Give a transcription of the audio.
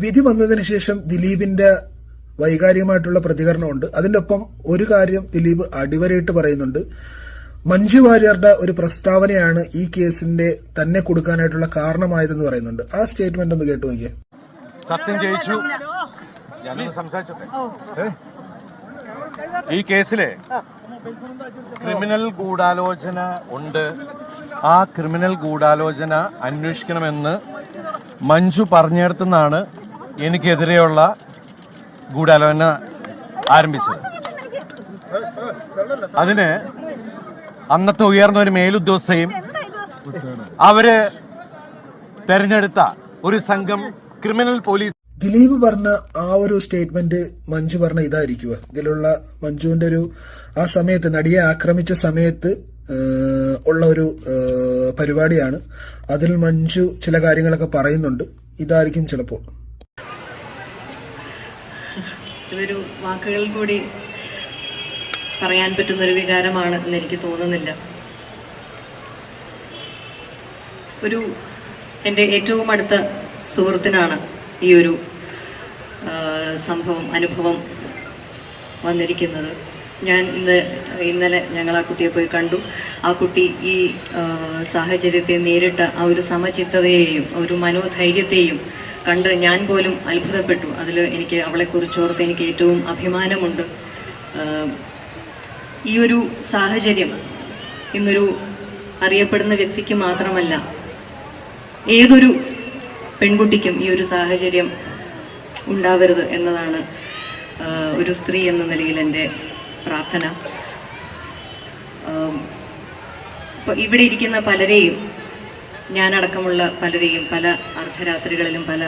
വിധി വന്നതിന് ശേഷം ദിലീപിന്റെ വൈകാരികമായിട്ടുള്ള പ്രതികരണമുണ്ട്. അതിന്റെ ഒപ്പം ഒരു കാര്യം ദിലീപ് അടിവരയിട്ട് പറയുന്നുണ്ട്. മഞ്ജു വാര്യരുടെ ഒരു പ്രസ്താവനയാണ് ഈ കേസിന്റെ തന്നെ കൊടുക്കാനായിട്ടുള്ള കാരണമായതെന്ന് പറയുന്നുണ്ട്. ആ സ്റ്റേറ്റ്മെന്റ് ഒന്ന് കേട്ടു നോക്കിയേ. സത്യം ജയിച്ചു. ഞാനൊന്ന് സംസാരിച്ചോട്ടെ. ഈ കേസിലെ ക്രിമിനൽ ഗൂഢാലോചന ഉണ്ട്. ആ ക്രിമിനൽ ഗൂഢാലോചന അന്വേഷിക്കണമെന്ന് മഞ്ജു പറഞ്ഞിടത്തുനിന്നാണ് എനിക്കെതിരെയുള്ള ഗൂഢാലോചന ആരംഭിച്ചത്. അതിന് അന്നത്തെ ഉയർന്ന ഒരു മേലുദ്യോഗസ്ഥയും അവര് തെരഞ്ഞെടുത്ത ഒരു സംഘം ക്രിമിനൽ പോലീസ്. ദിലീപ് പറഞ്ഞ ആ ഒരു സ്റ്റേറ്റ്മെന്റ് മഞ്ജു പറഞ്ഞ ഇതായിരിക്കുക. ഇതിലുള്ള മഞ്ജുവിന്റെ ഒരു ആ സമയത്ത് നടിയെ ആക്രമിച്ച സമയത്ത് ഉള്ള ഒരു പരിപാടിയാണ്. അതിൽ മഞ്ജു ചില കാര്യങ്ങളൊക്കെ പറയുന്നുണ്ട്. ഇതായിരിക്കും ചിലപ്പോൾ. ഇതൊരു വാക്കുകളിൽ കൂടി പറയാൻ പറ്റുന്ന ഒരു വികാരമാണ് എന്ന് എനിക്ക് തോന്നുന്നില്ല. എൻ്റെ ഏറ്റവും അടുത്ത സുഹൃത്തിനാണ് ഈ ഒരു അനുഭവം വന്നിരിക്കുന്നത്. ഞാൻ ഇന്നലെ ഞങ്ങൾ ആ കുട്ടിയെ പോയി കണ്ടു. ആ കുട്ടി ഈ സാഹചര്യത്തെ നേരിട്ട ആ ഒരു സമചിത്തതയെയും ഒരു മനോധൈര്യത്തെയും കണ്ട് ഞാൻ പോലും അത്ഭുതപ്പെട്ടു. അതിൽ എനിക്ക് അവളെക്കുറിച്ചോർത്ത് എനിക്ക് ഏറ്റവും അഭിമാനമുണ്ട്. ഈ ഒരു സാഹചര്യം ഇന്നൊരു അറിയപ്പെടുന്ന വ്യക്തിക്ക് മാത്രമല്ല, ഏതൊരു പെൺകുട്ടിക്കും ഈ ഒരു സാഹചര്യം ഉണ്ടാവരുത് എന്നതാണ് ഒരു സ്ത്രീ എന്ന നിലയിൽ എൻ്റെ പ്രാർത്ഥന. ഇപ്പോൾ ഇവിടെ ഇരിക്കുന്ന പലരെയും, ഞാനടക്കമുള്ള പലരെയും പല അർദ്ധരാത്രികളിലും പല